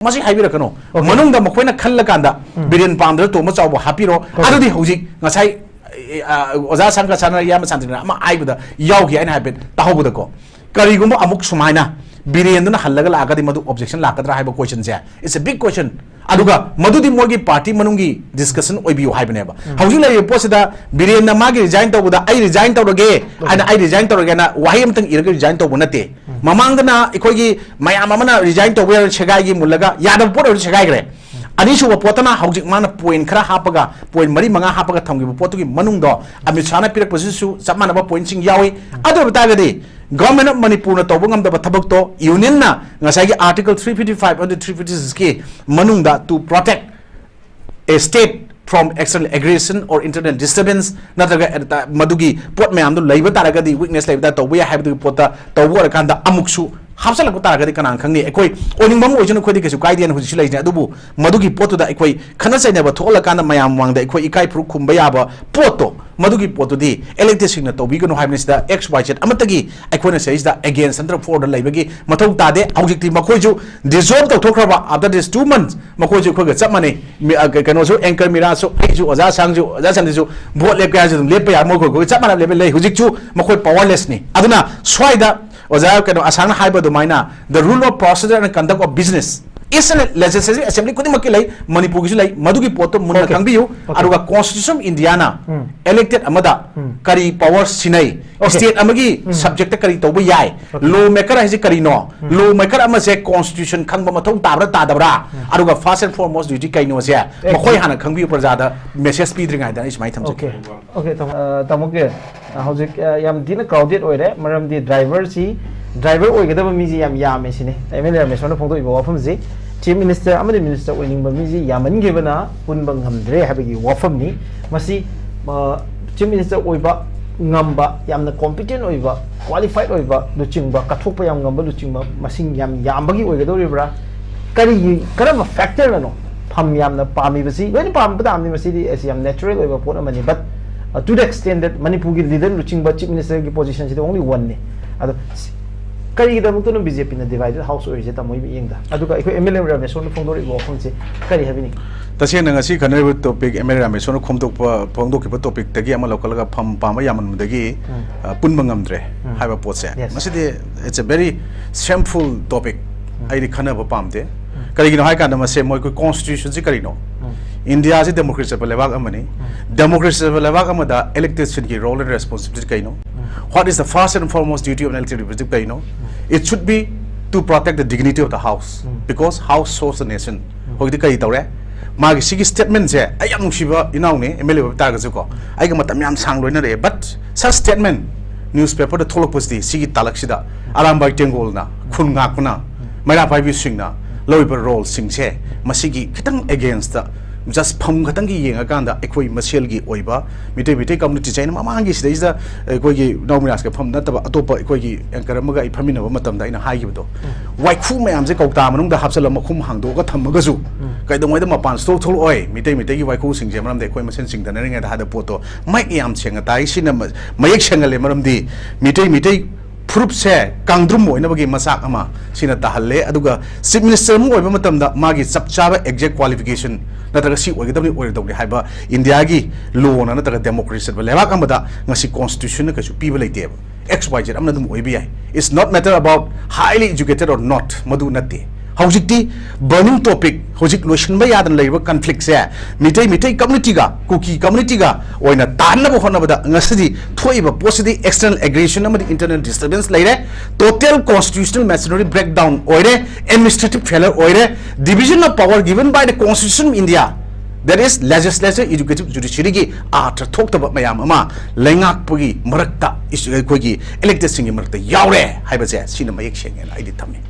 Masih haibirkano manung da makoina khalla kanda biren pamdra to ma chawbo hapiro adudi hojik ngasai oza sangka sana yam santina ama aibda yawgi aina habet tahobuda ko karigumba amuk sumaina biren duna hallaga lagadi madu objection lakadra haiba question je it's a big question aduga madudi mogi party manungi discussion oibiyo haibneba hauji lai posida biren na magi resign tawbuda ai resign tawroge ana ai resign tawroge na wahi amtang irga resign tawbu nate mamangdana ikogi mayam amana resign tawbu chegai gi mulaga yadam pot chegai gre ani shuba potana hauji mana point khara hapaga point mari manga hapaga thamgi potugi manung do ami chana pirak posisu samana ba point sing yawi adu batagadi government of manipur na tawbu ngam da thabak to union na ngasai gi article 355 and 356 ke manung da to protect a state from external aggression or internal disturbance nataga madugi pot mayam do leiba taragadi weakness leiba tawbu ya habdu pota tawbu rakanda amuksu hapsala ko taragadi kanang khangni ekoi oning bam oijun khodi kesu kaidian huji silai na dubu madugi potu da ekoi khana saina ba thola kana mayam wangda ekoi ikai pru khumba yaba poto madugi potu di elected singna tobi gno haibnis da xyz amatagi ekoi na says da against center for the laibagi mathau tade objective makoiju dissolve to thokraba after this 2 months makoiju khoga chamane kano so anchor mira so aiju oza sangju vote lep ka ju lep ya mo ko chamana level lei hujik chu makoi powerless ni aduna swaida oza kano asang haiba do maina the rule of procedure and conduct of business is a legislative assembly kudi makilai manipur gi lai madugi poto munna kangbiyu aruga constitution indiana elected amada kari powers sinai state amagi subject kari tobu yai law maker haji kari no law maker ama se constitution khangba mathau tabra tadabra aruga first and foremost duty kai no se makoi hana kangbiyu prajada message pidringai da ismai thamse okay tamoke hojik yam dina crowded oire maram di driver si driver oigedaba miji yam yame sine MLA Rameshor na phongdo ibo wafam ji chief minister amadi minister oining ba miji yaman gebana punba ngamdre habigi wafam ni masi chief minister oiba ngamba yamna competent oiba qualified oiba luchingba kathokpa yam ngamba luchingba masing yam yambagi oigedoribra kari karama factor no pham yamna pami basi when pam padam ni masi as yam natural oiba pot amani but to the extent that manipur gi leader luchingba chief minister gi position is only one ne ado kari da mukto no BJP na divided house or je ta moi yengda aduka iko MLA Rameshor no phongdori go phong se kari habini tase na ngasi khanai topic MLA Rameshor no khomdok phongdok ki topic tagi ama local ga Pamba Yamandana dagi Punba Ngamdre haiba potse masidi it's a very shameful topic ai ri khana ba pamte kari gino hai ka na se moi ko constitution ji kari no India is democracy level amani democracy level amada elected city role and responsibility kai no what is the first and foremost duty of an elected representative kai no it should be to protect the dignity of the house because house serves the nation hogdi kai tawre magi sigi statement je ayam nusiba inaw ni MLA ta ga ko ai ga matam yam sang loina re but such statement newspaper the tholok posti sigi talak sida aram bai tengol na khun nga kuna maira pai bi singna loiber role singse masigi kitang against the just pham khatangi yenga kanda ekoi maselgi oiba mite community chain mamangi sida is the ekoi naumiras ka pham nataba atopa ekoi anchor amaga I phamina ba matam da ina haigibdo waikhu mayam je kauta manung da hapsala makhum hangdo ga thamaga su kai dongoi da mapan sto thol oi mite gi waikhu sing je maram da ekoi masen sing da neringa da poto mai yam chenga tai sina mayek chengale maram di mite proof se kangdrum moina bagi masak ama sina tahalle aduga chief minister mu oiba matamda magi chapchaba exact qualification nataga si oigedabni oigedabni haiba india gi law na nataga democracy lewak amada ngasi constitution na kasu piba leite xyz amna dum oibi ai it's not matter about highly educated or not madu natti hojikti burning topic hojik lotion ba yadan leiba conflict se mitei community ga kuki community ga oina tanna bo honna bada ngasidi thoiba positive external aggression amadi internal disturbance leire total constitutional machinery breakdown oire administrative failure oire division of power given by the constitution of India that is legislature executive judiciary gi after talked about mayam ama lengak pugi marakta kogi elected singi marakta yaure haiba se sina mayek shengen I did tame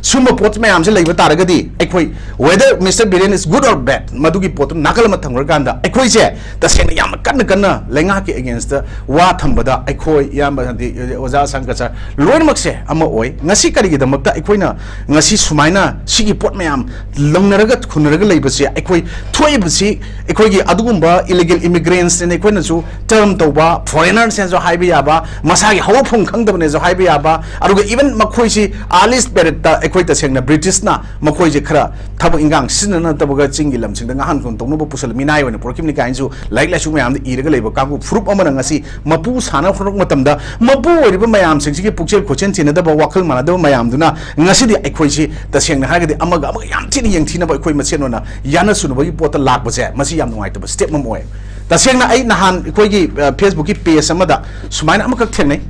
summa pot mayam se leiba taragadi ekoi whether Mr. Biren is good or bad madugi pot nakal ma thangur ganda ekoi se tasena yam kanna lenga ki against the wa thambada ekoi yam di oza sangkacha loin makse ama oi ngasi kari gi damakta ekoi na ngasi sumaina sigi pot mayam longnaraga khunaraga leiba se ekoi thoi bsi ekoi gi adugumba illegal immigrants ne ekoi na su term toba foreigners se jo haibi yaba masagi hawphung khangdabne jo haibi yaba aruga even makhoi si alis beretta ꯑꯩꯈꯣꯏ ꯇꯁꯦꯡꯅ ꯕ꯭ꯔꯤꯇꯤꯁꯅ ꯃꯈꯣꯏꯁꯦ ꯈꯔ ꯊꯕꯛ ꯏꯟꯈꯥꯡ ꯁꯤꯖꯤꯟꯅꯅꯗꯕꯒ ꯆꯤꯡꯒꯤ ꯂꯝꯁꯤꯡꯗ ꯉꯥꯍꯟ ꯈꯨꯟ ꯇꯧꯅꯕ ꯄꯨꯁꯜ ꯃꯤꯅꯥꯏ ꯑꯣꯏꯅ ꯄꯨꯔꯛꯈꯤꯕꯅꯤ ꯀꯥꯏꯅꯁꯨ ꯂꯥꯏꯔꯤꯛ ꯂꯥꯏꯁꯨ ꯃꯌꯥꯝꯗ ꯏꯔꯒ ꯂꯩꯕ ꯀꯥꯡꯕꯨ ꯐꯨꯔꯨꯞ ꯑꯃꯅ ꯉꯁꯤ ꯃꯄꯨ ꯁꯥꯟꯅ ꯍꯣꯠꯅꯔꯛꯄ ꯃꯇꯝꯗ ꯃꯄꯨ ꯑꯣꯏꯔꯤꯕ ꯃꯌꯥꯝꯁꯤꯡꯁꯤꯒꯤ ꯄꯨꯛꯆꯦꯜ ꯈꯣꯠꯆꯦꯜ ꯆꯦꯟꯅꯗꯕ ꯋꯥꯈꯜ ꯃꯥꯟꯅꯗꯕ ꯃꯌꯥꯝꯗꯨꯅ ꯉꯁꯤꯗꯤ ꯑꯩꯈꯣꯏꯁꯤ ꯇꯁꯦꯡꯅ ꯍꯥꯏꯔꯒꯗꯤ ꯑꯃꯒ ꯌꯥꯝ ꯊꯤꯅ ꯌꯦꯡꯊꯤꯅꯕ ꯑꯩꯈꯣꯏ ꯃꯁꯦꯟ ꯑꯣꯏꯅ ꯌꯥꯅ ꯁꯨꯅꯕꯒꯤ ꯄꯣꯠꯇ ꯂꯥꯛꯄꯁꯦ ꯃꯁꯤ ꯌꯥꯝ ꯅꯨꯡꯉꯥꯏꯇꯕ ꯁ꯭ꯇꯦꯞ ꯑꯃ ꯑꯣꯏ ꯇꯁꯦꯡꯅ ꯑꯩ ꯅꯍꯥꯟ ꯑꯩꯈꯣꯏꯒꯤ ꯐꯦꯁꯕꯨꯛꯀꯤ ꯄꯦꯖ ꯑꯃꯗ ꯁꯨꯃꯥꯏꯅ ꯑꯃꯈꯛ ꯊꯦꯡꯅꯩ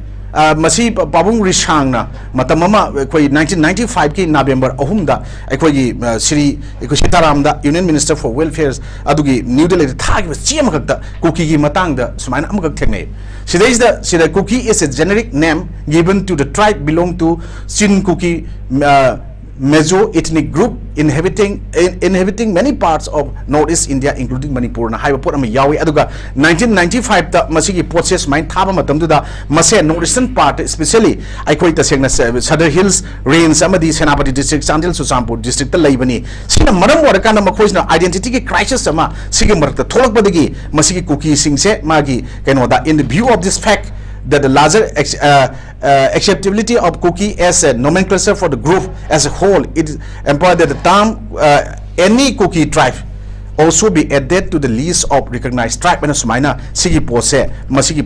ꯃꯁꯤ ꯄꯥꯕꯨꯡ ꯔꯤꯁꯥꯡꯅ ꯃꯇꯝ ꯑꯃ ꯑꯩꯈꯣꯏ 1995ꯀꯤ ꯅꯕꯦꯝꯕꯔ 3ꯗ ꯑꯩꯈꯣꯏꯒꯤ ꯁ꯭ꯔꯤ ꯑꯩꯈꯣꯏ ꯁꯤꯇꯥꯔꯥꯝꯗ ꯌꯨꯅꯤꯌꯟ ꯃꯤꯅꯤꯁꯇꯔ ꯐꯣꯔ ꯋꯦꯜꯐꯤꯌꯔ ꯑꯗꯨꯒꯤ ꯅ꯭ꯌꯨ ꯗꯦꯜꯂꯤꯗ ꯊꯥꯈꯤꯕ ꯆꯦ ꯑꯃꯈꯛꯇ ꯀꯨꯀꯤꯒꯤ ꯃꯇꯥꯡꯗ ꯁꯨꯃꯥꯏꯅ ꯑꯃꯈꯛ ꯊꯦꯡꯅꯩ ꯁꯤꯗ cookie is a generic name given to the tribe belong to Chin Kuki Mezo ethnic group inhabiting many parts of northeast India including Manipur na haiba pot ama yawi aduga 1995 ta masigi process main thaba matam du da mase northeastern part especially aikoi ta sengna Southern Hills Range amadi Senapati district Chandil Susampur district ta laibani sina maram waraka na makhoisna identity ki crisis ama sigi marakta tholak badagi masigi kuki singse magi kaino da in the view of this fact that the larger acceptability of Kuki as a nomenclature for the group as a whole, it is implied that the term any Kuki tribe also be added to the list of recognized tribe. And Sumaina Sigi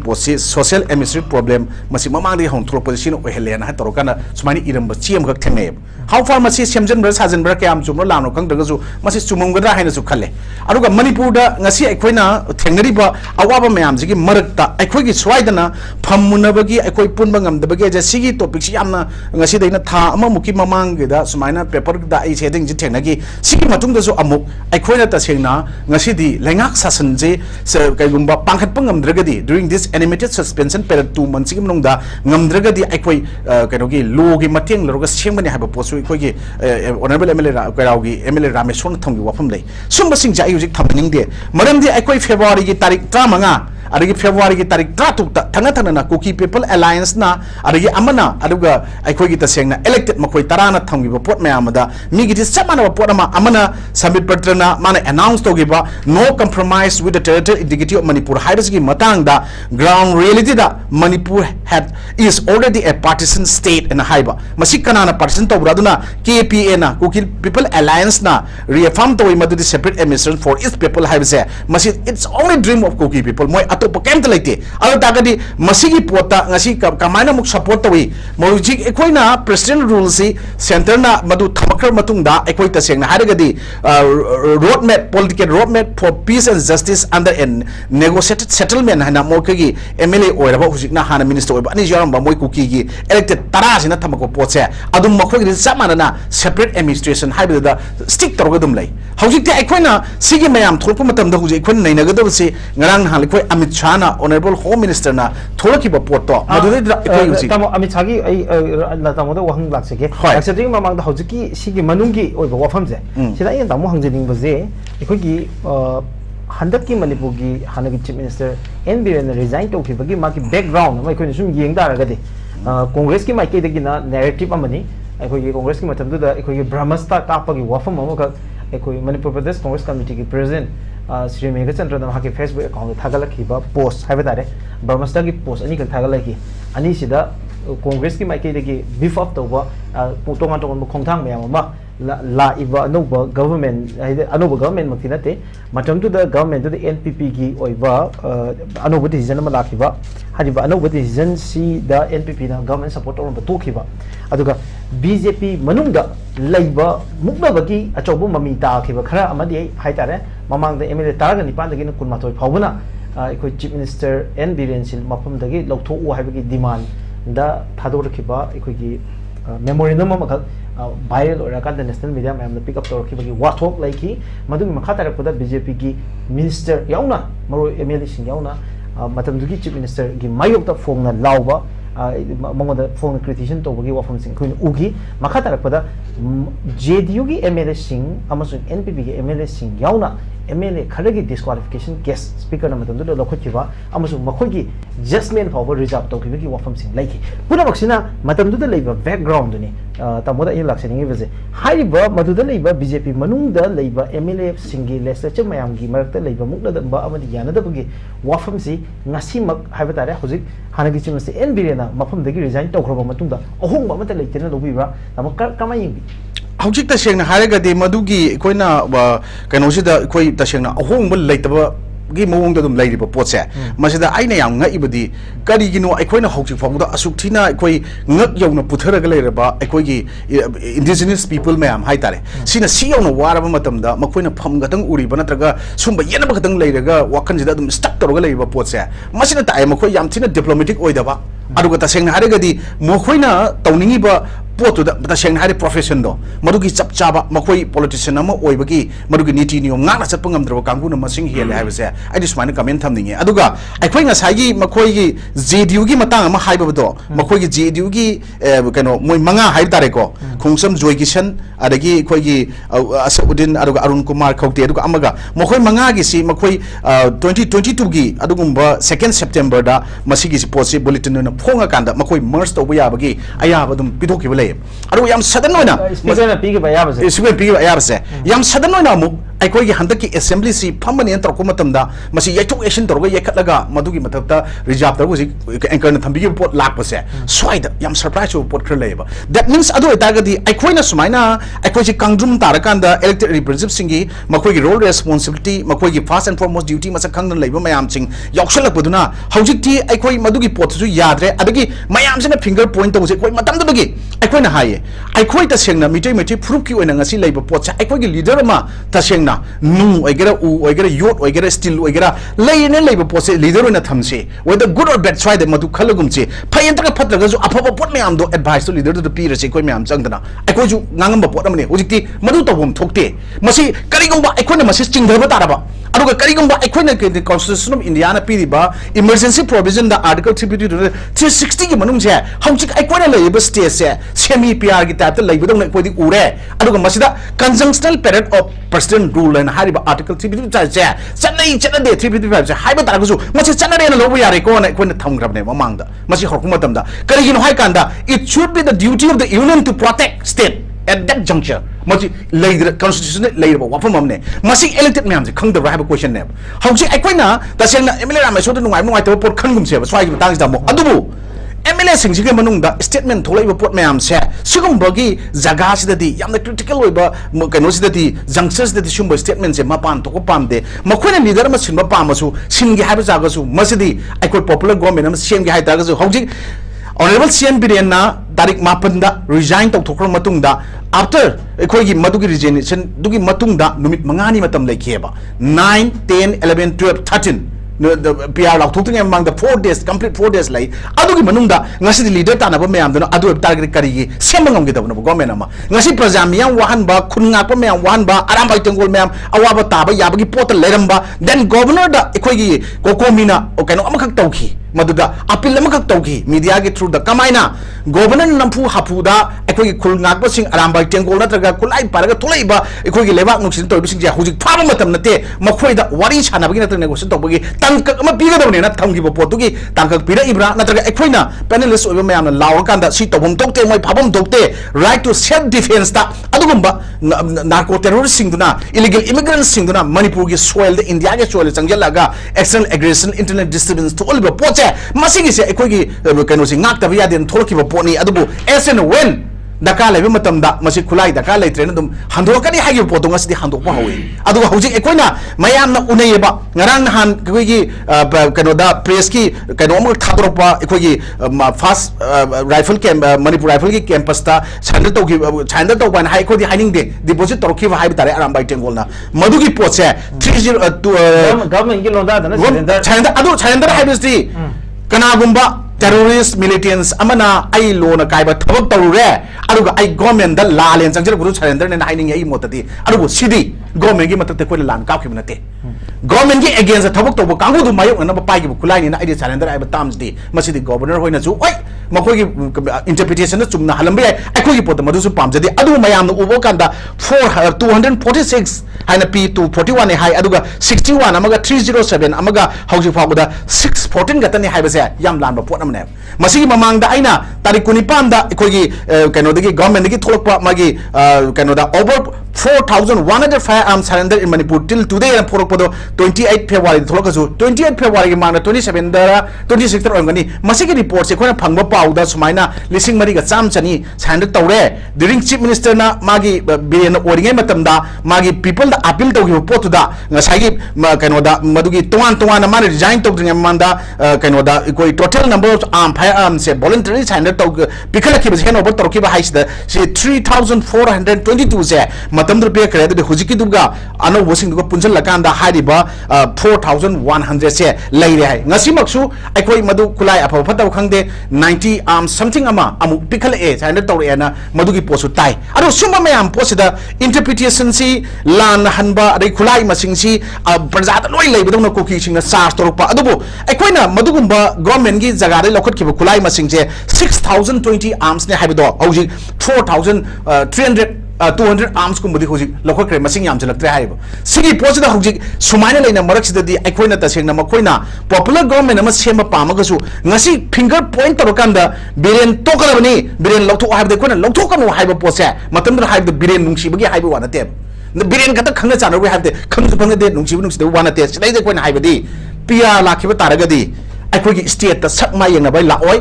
Pose social administrative problem Masi Mamandi Hong Tro position of Helena Torokana Sumani Iram Chiam Tene. How far Masi Semjan Bras has in Brakam Jumolano Kangazu Masi Sumungada Hanasu Kale. Aruga Manipurda Nasi Equina Tengriba Awaba Mayam Zigi Marta Equigi Swaidana Pamunabagi Equi Punbangam the Bagage Sigi topics Yamna Nasidina Tama Muki Mamangida Sumaina Pepper da is heading Jitenagi Sigi Matundazo Amuk Equina Tasing Ngasidi Lengak Sasanze Kayumba Pankat Ngamdregadi during this animated suspension period 2 months Nungda Ngamdregadi Equi Kanogi Logi Mating Logas Chimani have a post Honorable MLA Rameshor Tongi Wapamle. Sumba Sing Jayuzik Tamping there. Madam the Equi February Tarik Tramanga. Adagi February Tarik Tratu Tanatana Kuki People Alliance na Adagi Amana Aduga Equigita Sengna elected Makoi Tarana Tongi Port Mayamada Migit Samana Porama Amana Samit Patrana Mana announced to give no compromise with the territorial integrity of Manipur Hidasgi Matanga ground reality that Manipur is already a partisan state in Haiba Masikana partisan to Braduna KPA na Kuki People Alliance na reaffirmed to Imadu separate administration for its people Haibse Masit it's only dream of Kuki people atop kemta leite alo tagadi masigi pota ngasi kamaina muk support tawi moji ekoina president rule si center na madu thamakar matungda ekoi ta sengna haragadi roadmap political roadmap for peace and justice under an negotiated settlement hana mokagi MLA oiraba hujikna hana minister oiba ani jaramba moi kuki gi elected tarasina thamako potse adum makhoi samana na separate administration haibada stick torgadum lai hujikte ekoina sigi mayam thulpa matamda hujik ekoi nainagadabse ngarang halkoi Amit Shah Honorable Home Minister na Tholaki Poto Tamo Amit Shagi Latamoda Wang Lakseke accepting among the Hojiki Sigi Manungi or Wafamze Sida in Tamo Hanging Baze Equigi Handaki Manipugi Hanagi Chief Minister NB and resigned to Kibagi Maki background my condition Yang Daragadi Congress ki Maki Degina narrative Amani Equigi Congress ki Matam to the Equigi Brahmasta Kapagi Wafam Moka Equi Manipur Pradesh Congress Committee President Sri Megachandra Haki Facebook account Tagalakiba post Havatare Brahmastagi post any Tagalaki Anisida Congress ki Maki beef up the work Putonga Kontang Yamama La Iva Nova government Anova government Matinate Matam to the government to the NPP gi Oiva Anova decision Malakiva Hadiva Anova decision see the NPP government support on the Tokiva Aduga BJP Manunga Labor Muknabaki Achobu Mamita Kiva Kara Amadi Haitare Mamang the Emily Targan Pandagin Kumato Pavuna Chief Minister N. Birensil Mapam Dagi Loto Havaki demand the Tador Kiba Equigi memorandum viral or the national media and the pick up to Kibaki what talk like he Madum Makata put BJP ki Minister Yauna Moro Emily Yauna Matamduki Chief Minister Gi Mayok the phone Lauba among the phone criticism to Wagi from Queen Ugi Makata pada JDU gi MLA Singh Amazon NPP gi MLA Singh Yauna MLA खरगी disqualification case speaker na matam do lokhiba amasung makhogi judgment power reserve to ki wafam sing laiki pura maksina matam do leiba background ni tamoda in laksini ngi haiba madu da leiba BJP manung da leiba MLA singi legislature mayam gi marakta leiba mukda da ba amadi yana da bagi wafam si ngasi mak haiba tare hojik hanagi chim se NBRena mafam dagi resign to khroba matung da ohong ba mata leitena lobibra tamak kamai hojik ta sengna haragadi madugi koina kanosida koi ta sengna ahong bul leitaba gi mawong da dum leiriba potse masida aina yam nga ibadi kari gino aikoina hojik famuda asuk thina koi ngak yawna putharaga leiraba aikoi gi indigenous people mayam haitare sina si yawna waraba matamda makoina pham gatang uriba natraga sumba yenaba gatang leiraga wakan jida dum stuck toroga leiriba potse masina ta makoi yam thina diplomatic oidaba aduga ta sengna haragadi mokoina tawningiba पोतो दा सेंग हारे profession दो मरुगी चप चाबा मखोई politician अमा ओइबगी मरुगी नीति नियम गाना चप ngam कांगु न मसिंग हेले हाइबसे आई दिस माने कमेंट थमनिंगे अदुगा अखोई ngसाई मखोई जेडीयू गी मतंग अमा हाइबदो मखोई जेडीयू गी कनो मोय मंगा हाइब तारे को खुंगसम जोय किशन अदगी खोई असउद्दीन अदुगा अरुण कुमार खौते अदुगा अमगा मखोई मंगा गी सी मखोई 2022 गी अदुगुंबा 2 सेप्टेम्बर दा मसिगी सी पोसी बुलेटिन न फोंगा कांदा मखोई मर्ज तोबा याबगी अयाब दुम पिदोखिबले अरु याम सदन होना स्पीकर पीगे बयाबसे स्पीकर पीगे बयाबसे याम सदन होना मु अखोई हंदकी असेंबली सी फमने तोरको मतमदा मसी यचुक एक्शन तोरगो यखटलगा मदुगी मतकता रिजर्व तोरगो जी एंकर न थंबिगे पोट लाकपसे स्वाइद याम सरप्राइज पोट खर लेबा दैट मींस अदो इतागदी अखोइना सुमाइना अखोइ जी कांगजुम तारकांदा इलेक्टेड रिप्रेजेंटेटिव सिंगी मखोइगी रोल रेस्पोंसिबिलिटी मखोइगी फर्स्ट एंड फॉरमोस्ट ड्यूटी मसा खंगन लेबा मयाम सिंग यौसलकबदुना हौजिकती अखोइ मदुगी पोटसु याद्रे अदगी मयाम सिना फिंगर पॉइंट तोसे कोइ मतमदबगी अखोइना हाये अखोइ तसेंगना मिटै मिटै फुरुकी ओइना ngasi लेबा पोटसा अखोइगी लीडर मा तसेंगना नु ओइगेरा उ ओइगेरा योट ओइगेरा स्टील ओइगेरा लेने लेबा पोसे लीडर ओइना थमसे वेदर गुड और बैड ट्राई द मदु खलगुमसे फयंतका फत्रगजु अफबा पोट मयाम दो एडवाइस तो लीडर दो पीरसे कोइ मयाम चंगदना अखोइजु ngangamba pot amane hojikti madu tawum thokte masi karigumba aikoina masi chingdaba taraba aduga karigumba aikoina the constitution of India na piriba emergency provision da article 360 gi manung se hojik aikoina leiba state se semi PR gi type ta leiba dong podi ure aduga masida conjunctional period of president rule and hariba article 355 se chanai chanade 355 se haiba taragsu masi chanare na lobu yare ko na aikoina thamgrabne mamangda masi horkuma tamda karigino hai kanda it should be the duty of the union to protect state at that juncture masi leader constitution leader wafam amne masi elected myam je khang da right question ne hauji aikoina ta sengna MLA Rameshor da nungai nungai to pot khangum se swai gi tang da mo adubu MLA sing sige manung da statement tholai ba pot myam se sigum bagi jaga sida di yamna critical oiba kaino sida di junctures da sum ba statement se mapan to ko pamde makhona leader ma sinba pamasu singi haiba jaga su masidi aikoi popular government am sem gi hai ta ga su hauji Honorable CM Biren na tarik mapan da resign tau thokro matung da after ekhoi gi madugi resignation dugi matung da numit mangani matam laikheba 9 10 11 12 13 the PR law thokting among the 4 days complete 4 days lai adugi manung da ngasi leader ta na ba mayam da adu target kari gi semangam gi da na government ama ngasi praja miyam wahan ba khunga pa mayam wahan ba aram bai tengol mayam awaba ta ba yabagi pot leram ba then governor da ekhoi gi kokomina o kaino amakhak tauki maduda appeal amakak tauki media gi through the kamaina governor nampu hapu da ekhoi gi khul ngak ba sing aram bai tengol na traga kulai paraga tholai ba ekhoi gi lebak nuksin toy bising ja hujik phaba matam nate makhoi da wari chana bagi na tra negotiation tobagi tangkak ama piga dawne na thamgi bo potugi tangkak pira ibra na traga ekhoi na panelist oiba mayam na law kan da si tobom tokte moi phabam tokte right to self defense ta adugumba narco terrorist sing duna illegal immigrants sing duna manipur gi soil the India gi soil changjalaga external aggression internet disturbance to all ba poche masigi se ekhoi gi kaino sing ngak ta ya den thorki ba poni adubu as and when daka laiba matam da masi khulai daka lai train dum handokani hagi potung asdi handokpa hawi aduga hojik ekoina mayam na unayeba ngarang nahan koi gi kaino da press ki kaino amul thadropa ekoi gi fast rifle camp manipur rifle ki campus ta chandra to ban hai ko di hiding de deposit torki ba hai tare aram bai tengol na madugi poche 302 government gi londa da na chandra adu chandra hai bisti kana gumba terrorist militants amana ai lo na kai ba thobak taru re aduga ai government da la len changjal guru surrender ne hiding ai motati adugo sidi government gi matak te ko lan ka khibna te government gi against thobak to kangu du mayo na ba pai gi kulai ni na ai surrender ai ba tams di masidi governor hoina ju oi makoi gi interpretation na chumna halambe ai ko gi pot madu su pam jadi adu mayam no ubo kanda 246 haina p 241 hai aduga 61 amaga 307 amaga hauji faguda 614 gatani hai base yam lan ba pot amne masigi mamang da aina tarik kunipan da ko gi kaino dagi government gi tholokpa magi kaino da over 4,100 firearms surrendered in Manipur till today and for 28 February tholokasu 28 February gi mangna 27 da 26 ro ngani masigi report se khona phangba pauda sumaina lising mari ga cham chani surrender tawre during chief minister na magi biren oringai matamda magi people da appeal tawgi pot da ngasagi kaino da madugi tuan na mari resign tawdring manda kaino da koi total number of firearms se voluntary surrender tawg pikhala ki besen over torki ba haisda se 3,422 se matamdur pe kare de hujiki duga ano wasing duga punjal lakanda hariba 4,100 se leire hai ngasi maksu aikoi madu kulai apa phata khangde 90 something ama amu pikhala e surrender tawre na madugi posu tai aro sumba mayam posida interpretation si lan hanba adai khulai masing si praja da loi leibadong na koki singa charge torpa adubu aikoina madugumba government gi jaga dai lokhat ki khulai masing je 6,020 arms ne haibido hauji 4,300 200 arms ko mudi hoji lokho kre masing yam jalak tre haibo sigi posida hoji sumaina leina marak sidadi aikoina ta sengna makoina popular government ama sema pamagasu ngasi finger point torokanda biren tokarabani biren lokthok haibde koina lokthokanu haibo pose matamdra haibde biren nungsi bagi haibo wana te biren kata khangna chana wi haibde khangsu phangna de nungsi de wana te sidai de koina haibadi pia lakhiba taragadi aikogi state ta sakma yengna bai la oi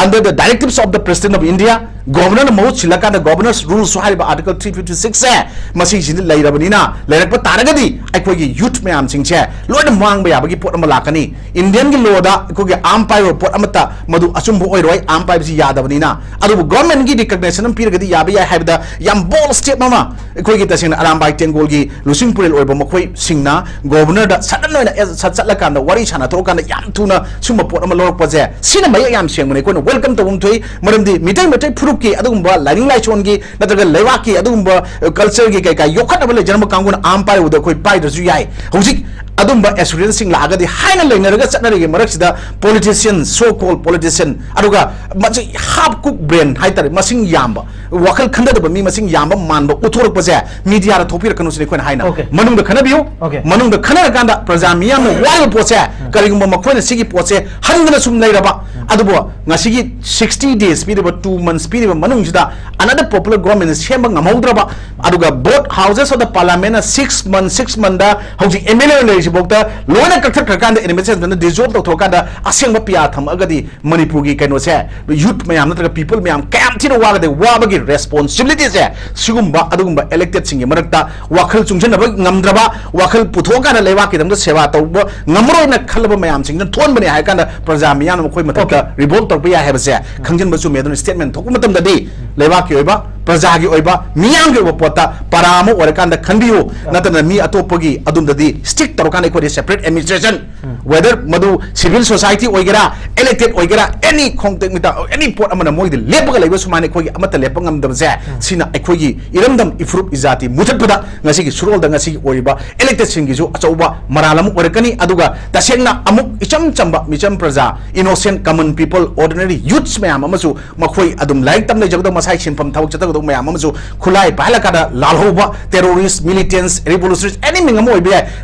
under the directives of the President of India, Governor Mahut Silaka, the Governor's Rules, Article 356, Masi Lairabanina, Larak Taragadi, Akogi, Youth Mayam Singche, Lord Mang Bayabaki Port Malakani, Indian Giloda, Kogi Ampire, Port Amata, Madu Asumbo Oiroi, Ampire Yadavanina, Adu government gi recognition and period Yabi, I have the Yambol State Mama, Kogi Tasin Arambai Tengolgi, Lusimpuril or Bomakoi, Singna, Governor, the Satan Satsalakan, the Warishana, Tokan, the Yamtuna, Suma Port Amalor Pose, Cinema Yam Sing, welcome to Umtui, Madamdi, Mitai Puruki, Adumba, Laring Lachongi, Nataga Levaki, Adumba, culture Gika, Yokanabale, German Kangun, Ampire with the Koi Pai, the Zuyai, Hosik, Adumba, experiencing Laga, the Hina Lena, Saturday, Marexida, politician, so called politician, Aduga, much half cook brain, Haiter, Masing Yamba, Wakal Kanda, Masing Yamba, Mamba, Utur Pose, Media, Topia, Kanusik, Hina, Manung the Kanabu, Manung the Kanaganda, Prazamiam, Wild Pose, Karinguma Makona, Sigi Pose, Hanganasum Lairaba, Adubo, Nasigi. 60 days, period about 2 months, period of Manungida, another popular government is Shembang Amaudraba, Aduga, both houses of the parliament 6 months, 6 manda, how the MLA Bokta, Lona Kakanda, and the dissolved of Tokanda, Asanga Piatam, Agadi, Manipugi, Kanose, youth mayam, not people mayam, Captain Waga, the Wabagi responsibilities there, Sugumba, Adumba, elected Singing Marakta, Wakal Chungjan, Ngamdraba, Wakal Putoka, Levaki, the Sevato, Namro in a Calabamayam, Sing, the Tonbani, Hakanda, Prazamian, Koimata, revolt of Pia have said, Kanjan Basu made a statement, Tokumatam the day, Levaki Oba, Prazagi Oba, Miyangi Opota, Paramo, or Kanda Kandio, not than me Atopogi, Adum the day, stick to Rokana for a separate administration, whether Madu civil society Oigera, elected Oigera, any contact with any port among the Moy, the Lepa Labus Manikogi, Amata Lepangam the Zah, Sina Ekogi, Irandam, Ifrup Izati, Mutapada, Nasiki, Surol, the Nasi Oiba, elected Singizu, Asoba, Maralam, Orekani, Aduga, Tasena, Amuk, Icham Chamba, Micham Praza, innocent common people, ordinary youths, Mamasu, Makoi, Adum, like them, the Jagda Masai from Tauchata, Mamasu, Kulai, Palakada, Lalhoba, terrorists, militants, revolutionaries, any Mingamoy,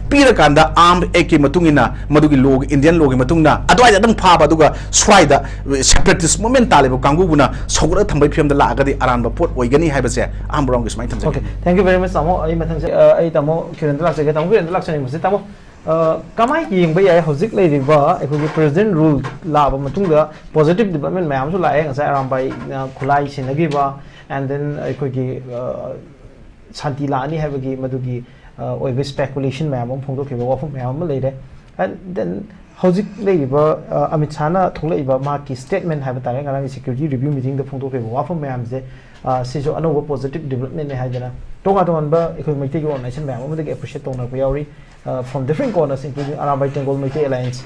Pirakanda, armed Eki Matungina, Madugi Log, Indian Logi Matungna, Adwai Adam Pabaduga, Swida, separatist momentally, Kanguna, Sogura Tambipium the Laga, the Aramba Port, Oigani Habase, I'm wrong is my time. Okay, thank you very much, Samo. I Tamo, Kiran Yendrembam, Kamai King by a Hosic Lady Bar, a president rule lava Matunga, positive development, Mam Sulai, and Saram by Kulai Sinagiva, and then I could give Santilani have a game, Madugi, or speculation, Mam, Pongo, from Mam later. And then Hosic Lady Bar, Amitsana, Tolaiba, Marki statement have a Taranga security review meeting the Pongo, Wafam Mamze, Siso, another positive development in Hajana. Tonga Tonba, it could make you on nation, Mam, they appreciate Tona Priori. From different corners, including Arabai Tengol Meite Alliance.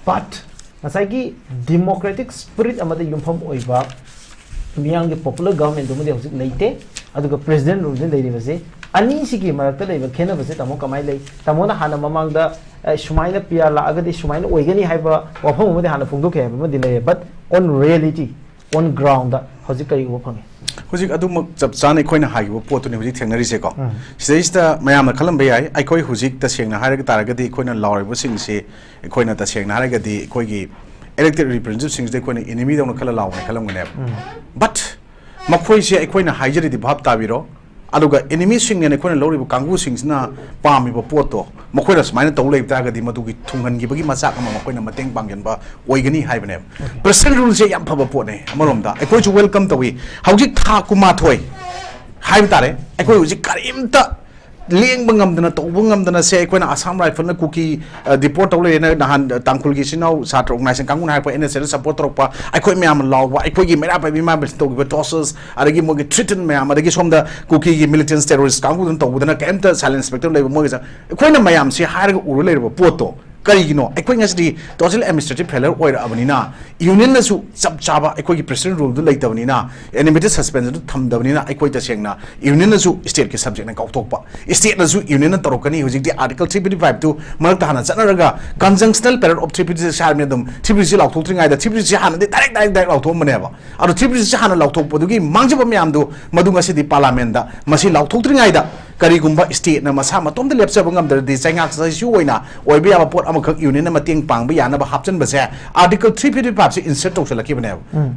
But ngसाई democratic spirit amada yumpham oiba miyang popular government dumudi hojik leite aduga president rule leiri base ani sigi marakta leiba khena base tamo kamai lei tamo na hana mamang da sumaina pia la agadi sumaina oigani haiba wafam amadi hana phungdo ke amadi lei but on reality on ground da hojik kai wafam hujik adum chap chane khoina haibo potuni hujik thengnari se ko seista mayam na khalam bai ai khoi hujik ta sengna haraga taragadi khoina lawribo singse khoina ta sengna haragadi khoigi elected representatives sings de khoina enemy dong khala lawne khalam ngane but makhoi se khoina haijari di bhab tabiro aduga enemy sing ne khoina lawribo kangu singsna pami bo poto makhoi smaina tau lei taragadi madugi thungan gi bagi masak ma makhoi mateng pangyan ba oigani haibane president rule se yam phaba pot ne amaromda khoi chu welcome tawi hawjik tha kuma thoi haib tare khoi hujik karimta leng bangamdana to bangamdana se koina assam rifle na kuki deport tole na nahan tangkul gi sinau satra organization kangun hai pa nsl support tok pa khoi myam law wa khoi gi mera pa bi ma bel to gi tosses adagi mo gi threaten myam adagi somda kuki gi militant terrorist kangun to budana kemta silent inspector le mo gi khoina myam se har ga uru le poto karigino ekhoi ngasdi total administrative failure oira abanina union na su sab chaba ekhoi gi president rule du leitabnina animated suspension du thamdabnina ekhoi ta sengna union na su state ki subject na kautokpa state na su union na torokani hojik di article 355 tu marak hana chanaraga conjunctional period of 356 harme dum 356 laukthotringai da 356 hana de direct laukthom maneba adu 356 hana lauktokpa dugi mangjaba myam du madu ngasi di parliament da masi lauktotringai da karigumba state na masa matom de lepsaba ngamdar di changak sa su oina oibe aba pot amakak union na mateng pangba yana ba hapchan ba se article 355 se insert to laki bane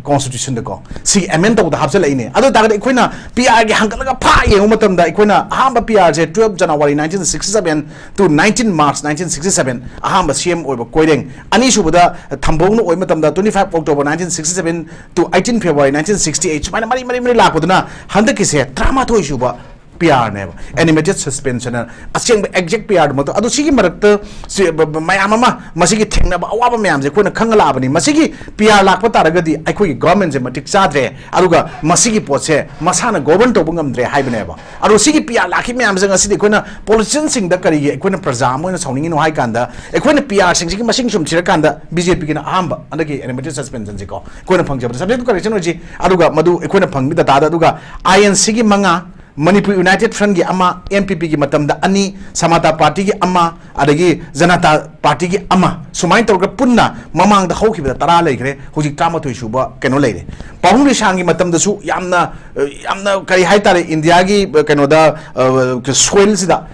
constitution de ko si amend to da hapchal ine ado da ga ikoina pr ge hangalaga pha yengu matam da ikoina ahamba pr je 12 january 1967 to 19 march 1967 ahamba cm oiba koireng ani subada thambong no oi matam da 25 october 1967 to 18 february 1968 mana mari lakuduna handaki se drama thoi suba PR ne animated suspension aseng exact PR mo ado sigi marakta mayam ama masigi thengna ba awaba mayam je koina khangala abani masigi PR lakpa taragadi aikoi government je matik chadre aduga masigi potse masana govern to bungamdre haibane ba ado sigi PR lakhi mayam je ngasi koina politician sing da kari koina praja mo na sauning no hai kanda koina PR sing sigi masing sum thira kanda BJP ki na ahamba andagi animated suspension je ko koina phangja subject correction oji aduga madu koina phangmi da tada aduga INC gi manga manipur united front gi ama MPP gi matam da ani samata party gi ama adagi janata party gi ama sumai tawga punna mamang da hauki da tara leigre hoji kama thoi suba keno leire pahung ri sangi matam da su yamna kari haitare india gi keno da soil sida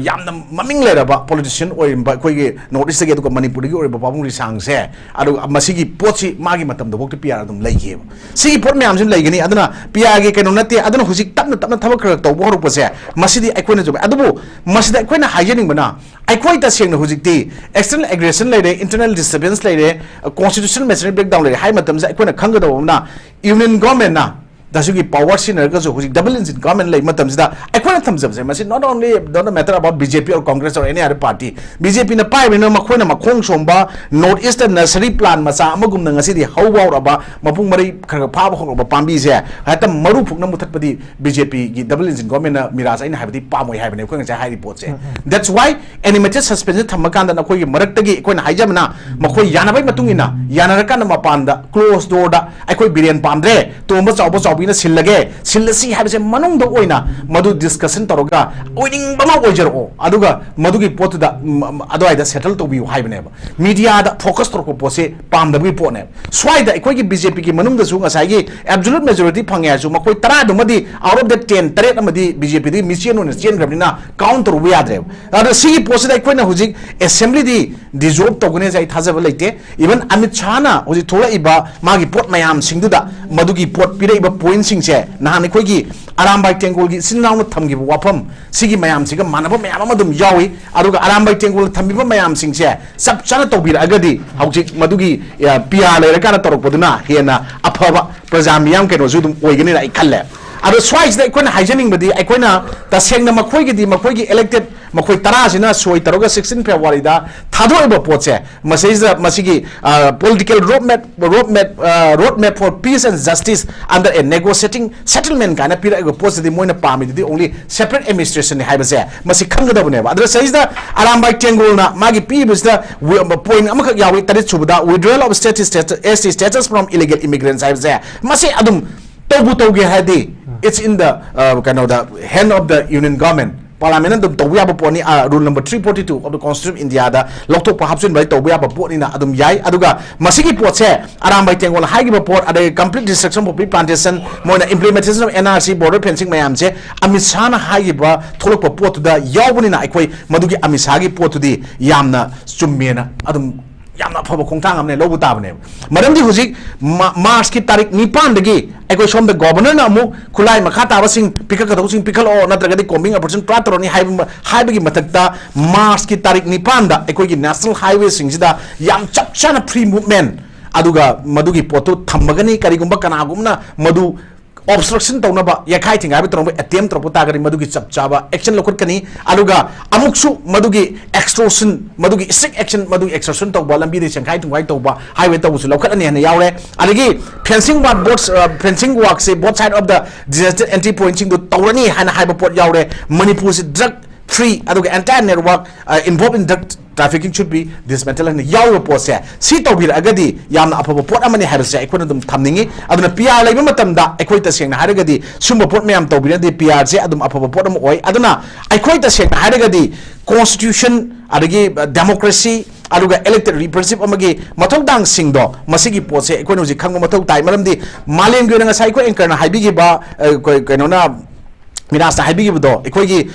yamna maming lera ba politician oi ba koi gi notice ge to manipur gi oi ba pahung ri sang se adu masigi potsi magi matam da bokti PR dum leige sigi pot me amjin leigani aduna PR gi keno nate aduna hoji tapna to boru pose masidi aikoina job adubu masida aikoina hygienic bana aikoi ta sengna hujikti external aggression leire internal disturbance leire constitutional machinery breakdown leire hai matam ja aikoina khangga do na union government na dasugi power sinner ga jo hujik double engine government lai matam jida aikoina thamjab je masi not only don't matter about BJP or Congress or any other party BJP na pai bena makhona makhong somba north eastern nursery plan masa amagum na ngasi di hawwa raba mapung mari khara pha ba khong ba pambi je hata maru phukna muthatpadi BJP gi double engine government na mirasa ina habdi pamoi haibane khong ja hai report je that's why animated suspension thamakanda na khoi marak tagi khoi haijamna makhoi yanabai matungina yanarakan mapanda close door da akhoi biren pamdre tomba chawba na sillage sillasi habse manung do oina madu discussion toroga oining bama ojero aduga madugi pot da adoi da settle to bi haibane media da focus torko pose pam da bi pone swai da ekoi gi BJP gi manung da su ngasai gi absolute majority phangya su makoi tara do madi out of the 10 tare amadi BJP di mission on chen grabina counter we adre ada si pose da ekoi na hujik assembly di dissolve to gune jai thajaba leite even Amit Shah na hujik thola iba magi pot mayam singdu da madugi pot pire iba point sing se nahan khoi gi arambai tengol gi sinnaw na thamgi wafam sigi mayam siga manaba mayam amadum yawi aduga arambai tengol thambi ba mayam sing se sab chana tobir agadi hauji madugi PR le kana torok poduna hena aphaba prajam yam keno judum oigani rai khalle ado swais da ikona hygienic badi ikona ta sengna makoi gi elected makoi tara sina soi taroga 16 February da thado eba poche masigi political roadmap for peace and justice under a negotiating settlement kana pira ego poche di moina pami di only separate administration ni haibase masi khangada bune ba adra says da arambai tengul na magi pibus da point amakak yawi tari chubuda withdrawal of status from illegal immigrants haibase masi adum tobu hadi it's in the the hand of the union government parliament dum tobuya ba poni rule number 342 of the constitution of India da loktok pa hapsin bai tobuya ba poni na adum yai aduga masigi potse aram bai tengol haigi ba pot ada complete destruction of plantation moina implementation of NRC border fencing mayam che amisana haigi ba tholok pa pot da yawbuni na aikoi madugi amisagi pot di yamna chummena adum yamna phaba khongthang amne lobu tabne maramdi huji March ki tarik 9 dagi ekoi som the governor na mu khulai makha ta basing pikal ka sing pikal o natraga di combing operation pratroni haibagi matakta March ki tarik 9 da ekoi gi national highway sing jida yam chapchana free movement aduga madugi poto thambagani karigumba kanagumna madu obstruction taunaba yakai thingai ba tronba attempt tropo tagari madugi chapchaba action lokut kani aluga amuksu madugi extortion madugi strict action madugi extortion tawba lambi de shanghai tungwai tawba highway tawsu lokat ani hana yaure aligi fencing work say both side of the disaster entry pointing to tawrani hana haiba pot yaure manipur se drug free aduga entire network involved in drug trafficking should be dismantled and yaw pose si tawbir agadi yamna apaba pot amani habse ekona dum thamningi aduna PR laiba matamda ekoi ta sengna haragadi sumba pot mayam tawbir de PR je adum apaba pot am oi aduna ekoi ta sengna haragadi constitution adagi democracy aluga elected representative amagi mathodang singdo masigi pose ekoi no ji khangma mathod tai maramdi malem gi nga sai ko anchor na haibigi ba koino na Mirasta haibigi bdo ekoi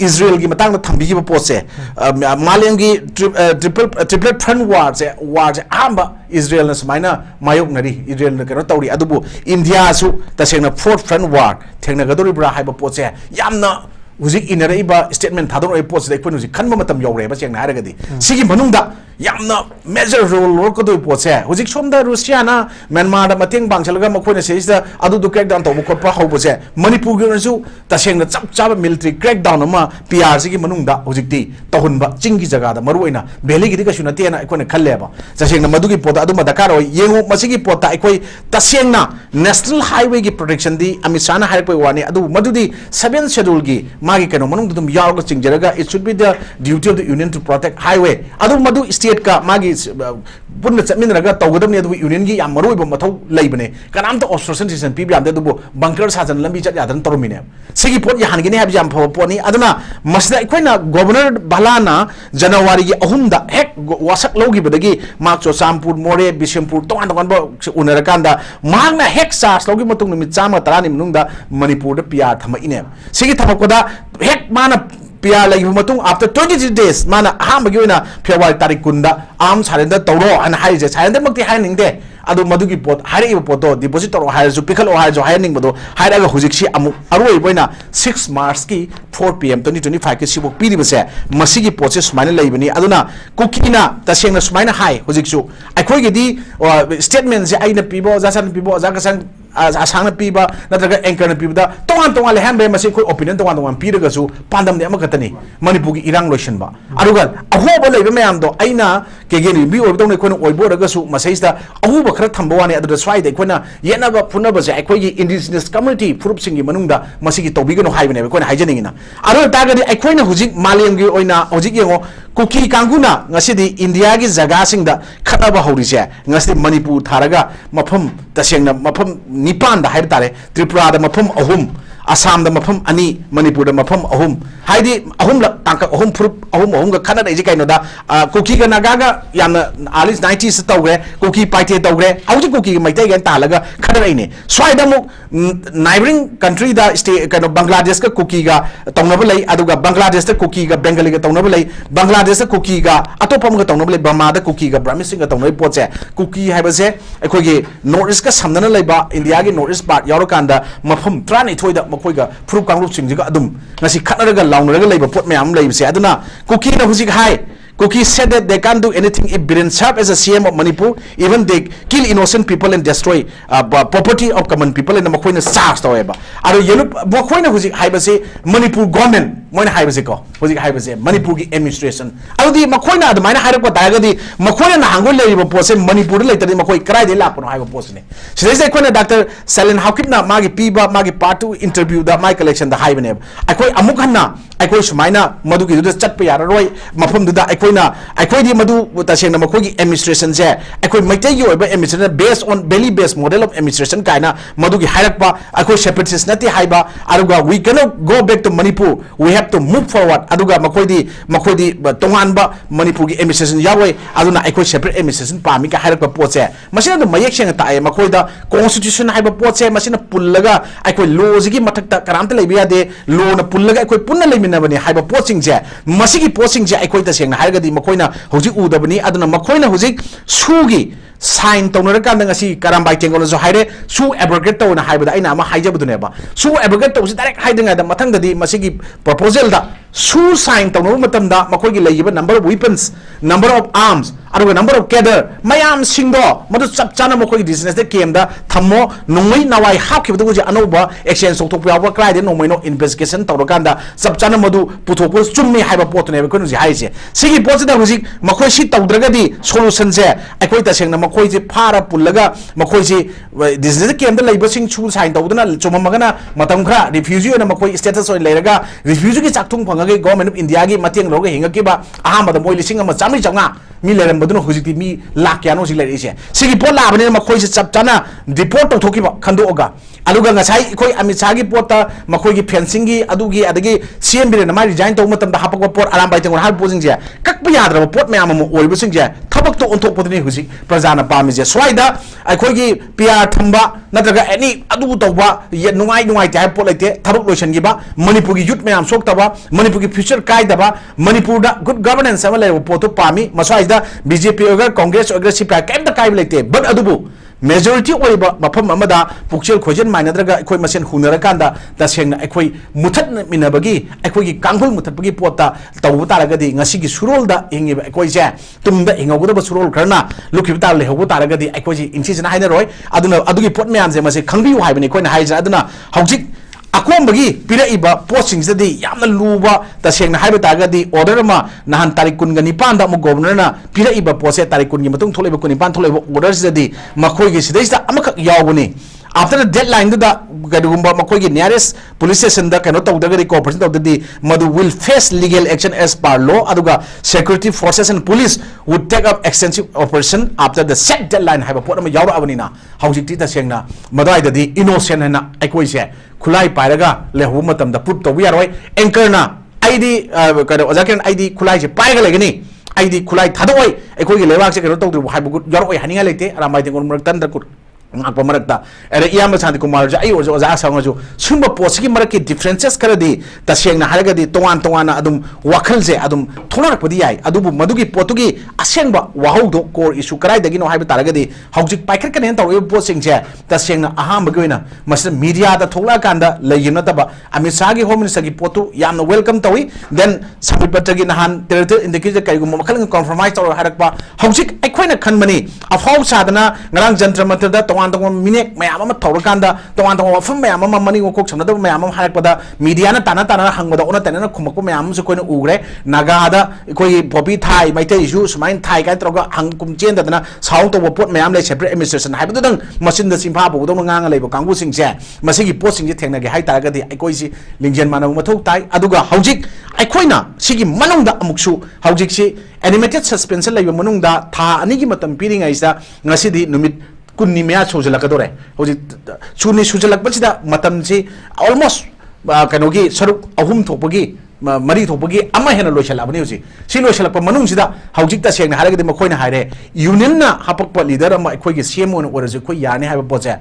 Israel gi matang na thambigi ba pose malem gi triple front war amba Israel na smaina mayok nari Israel na kano tawri adubu India su tasengna fourth front war thengna gadori bra haiba pose yamna huzik inara iba statement thador oi pose ekoi huzik khanba matam yore ba chengna haragadi sigi manungda yamna major role work do pose huzik somda Russia na Myanmar da mateng bangchalaga makhoi seis da adu du crackdown to ko pa hobose Manipur gi su tasengna chap military crackdown ma PR sigi manungda huzik ti tohunba chingi jaga da maruina valley gi ka sunate na ekoi khalle ba tasengna madugi pot adu ma dakar oi yengu masigi pot ekoi tasengna national highway gi protection di amisana haipoi wani adu madudi 7th schedule gi magi kano manung dum yaw chingjaraga it should be the duty of the union to protect highway adu madu state ka magi punna chaminraga tawgadam ne adu union gi yam maroi ba mathau leibane kanam to obstruction season pb am de du bunker sajan lambi chat yadan tormine sigi pot yahan gi ne hab jam poni aduna masda ikoina governor balana January gi ahumda hek wasak logi badagi makcho sampur more bisempur tongan ba unarakanda magna hek sas logi matung numit chama tarani munungda Manipur da PR thama ine sigi thamakoda hek mana PR lagi matung after 23 days mana ham bagi na February tarik kunda am surrender tawro an haije surrender makti haning de adu madugi pot hari poto deposit tawro hair ju pikal o hair jo hiring bodo hair aga hujiksi amu aroi boina 6 March ki 4 PM 2025 ki sibok piri base masigi process maina leibani aduna kukina tasengna sumaina hai hujiksu akhoi gidi statement je aina pibo jasan pibo jagasan asang piba natraga anchor na piba tongan le hambe masi koi opinion tongan piraga su pandam ne amakatani Manipur gi irang lotion ba arugal ahoba leiba mayam do aina kegeni bi or dong koina oibo daga su masaista ahuba khara thamba wani adu swai de koina yena ba phunaba je akoi gi indigenous community furup singi manungda masi gi tobigano haibane koina haijaningina aru tagadi akoina hujik malem gi oina hujik yengo kuki kanguna ngasidi India gi jaga singda khataba haurise ngasi Manipur tharaga mafam tasengna mafam Nipan da haib tare Tripura da mafam ahum Assam da mafam ani Manipur da mafam ahum haidi ahum la tangka ahum furup ahum ga khana dai kaino da kuki ga naga ga yamna alis 90s tawre kuki paite tawre auji kuki mai tai ga talaga khana dai ne swai da mu neighboring country da state kaino Bangladesh ka kuki ga tawnaba lei aduga Bangladesh da kuki ga Bengali ga tawnaba lei Bangladesh da kuki ga atopam ga tawnaba lei Burma da kuki ga Brahmin ga tawnaba poche kuki haibase akhoi gi north east ka samdana leiba India gi north east part yaurokanda mafam trani thoida makoiga furup kangrup singjiga adum ngasi khatnaraga launaraga leiba pot mayam leibse aduna kuki na husik hai Kuki said that they can't do anything if Biren Sharp as a CM of Manipur, even they kill innocent people and destroy property of common people in the Makoina Sars however. Are you Makoina who's Hibase Manipur government, Moina Hibaseko, who's Hibase, Manipur administration. I would the Makoina, the Mina Hidako Dagadi, Makoina Hangula Posen, Manipur later the Makoi cried the lap on Hiva Posne. So they say, Dr. Salen Hakipna, Magi Piba, Magi Patu interview the my collection, the Hivaneb. I quite Amukana, I quite Shumaina, Maduki, the Chatpia, Roy, Mapum da Equina, I quite the Madu with the Shana Makogi administration there. I could make you about administration based on belly based model of administration, Kaina, Maduki Harakpa, I could shepherd Nati Haiba, Aruga, we cannot go back to Manipur, we have to move forward. Aduga Makodi, Tonganba, Manipugi administration Yahweh, Aduna, I could shepherd administration, Pamika Harakpa Pose, Machine the Mayakshan Tai, Makoida, Constitution Haiba Pose, Machine Pulaga, I could lose Mataka, Karanta Labia de, Lona Pulaga, I could Puna Limina, Haiba Posing there, Masiki Posing there, I quite the same Hagadi Makoina, Hosi Udabani, Aduna Makoina Hosi, Sugi. Sign Tonaka si Karambai Tango so hide su abrogato na hybrid ina ma hijabuneba su abrogato is direct hiding at the matanga di masigi proposal da su sign Tono matamda Makogi lay number of weapons, number of arms, a number of gather Mayam Singo Madu Chana Makogi business that came da Tamo Nui Nawai Haki with Anova exchange of Topia cried no no investigation Torokanda Subchana Madu Putopus Chummi Hyperport never couldn't see Sigi Posita Music Makoshi Taudragadi solutions there I quite a saying Makoji Para Pulaga Makoji this is the came the labor sing choose sign Todana Chomagana Matamka refugee and Makoi status or Lega refugee is acting government of India Mating Roga Hingakiba Ahama the boy listening a Chami Changa Milan Maduno Husi me Lakiano Silesia Sigi Pola Makoji Saptana deport of Tokiba Kandoga Aluga Nasai Koi Amisagi Porta Makogi Pensingi Adugi Adagi CMB and Mari Giant Tomatam the Hapako Port Alam by Hard Posing there Kakpiadra Port Mayam or Busing there Tabak on top of the Husi Prazana Pamizia Swida I Kogi PR Tamba Nataga any Adu Toba yet no I know I type like Tabak Lotion Giba Manipugi Yut Mayam Soktaba Manipugi future Kaidaba Manipur good governance level Poto Pami Maswaida BJP Congress aggressive kept the Kai like but Adubu majority oiba mafam amada pukchel khojen mainadraga ekoi masen hunarakanda tasengna ekoi mutat minabagi ekoi gi kanghul mutatbagi pota tawu taragadi ngasi gi surolda ingi ekoi je tumda ingogoda surol karna lukhi tar le hobu taragadi ekoi ji insisna haina roi aduna adugi pot me amje mase khangbi haibani koi na haija aduna haujik Akombagi, Pira Iba, postings the day, Yamaluba, the Shang Hibetagadi, Orderma, Nahan Tarikun Panda, Governor, Pira Iba, Poset Tarikun, Matung Tolebo, Kunipan, orders the day, Makogi, days the Amaka Yawuni. After the deadline, the Gadumba Makogi nearest police station that cannot talk the corporation of the day, Madu will face legal action as per law. Aduga security forces and police would take up extensive operation after the set deadline. Have a pot of Yawa Avanina, how she did the Shangna, Madai the innocent and Equasia, Kulai Paraga, Lehumatam, the put the we are right, Anchorna, ID, Ozakan ID, Kulai Paragalagani. ID Kulai Tadaway, Equi Levak, have a good Yorway Hanalate, and I'm writing on Mertanda could. Marakta, and Yamasa Kumar, I was Asangajo, Sumba Posiki Maraki differences Karadi, Tashang Haragadi, Toana Adum, Wakalze, Adum, Tonapodi, Adubu, Madugi, Portugi, Asenba, Wahodo, core issue, Karai, the Gino Habitaragadi, Housing Pikakan and the posting chair, Tashang Ahamaguina, Master Media, the Tolakanda, Layunataba, Amisagi Home Sagi Potu, Yam welcome Tawi, then Sami Pataginahan, in the case of Kayumakal compromise or Harakpa, Housing Equina Kanmani, of House Sadana, Grand Gentleman. Minek Mayama Torokanda, the one from Mayama money or cooks another Mayama Harapada, Mediana Tanatana hung with the owner Tanana Kumako Mayam Sukun Ure, Nagada, Koi Poppy Thai, Might use mine Thai Katroga, Hangkum Jendana, South of Port Mayam, separate administration, Habitan, Machine the Simpa, Donanga Label, Kangu Sing Jay, Masiki posting it, Tenga, Haitaga, the Ecoisi, Linjan Manamato Tai, Aduga, Haujik, Equina, Sigi Manunda Amukshu, Haujiksi, animated suspense like Manunda, Ta, Anigimatam Peering Isa, Nasidi, Numit. Kunimia Sujalakadore, Suni Sujalakbachida, Matamsi, almost Kanogi, Saru, Ahum Topagi, Mari Topagi, Amahana Loshalabani, Sino Shalapa Manusida, Haujita saying Haragadi Makoina Hare, Unina Hapapa leader, my Quagi Simon, or as a Kuyani have a poser.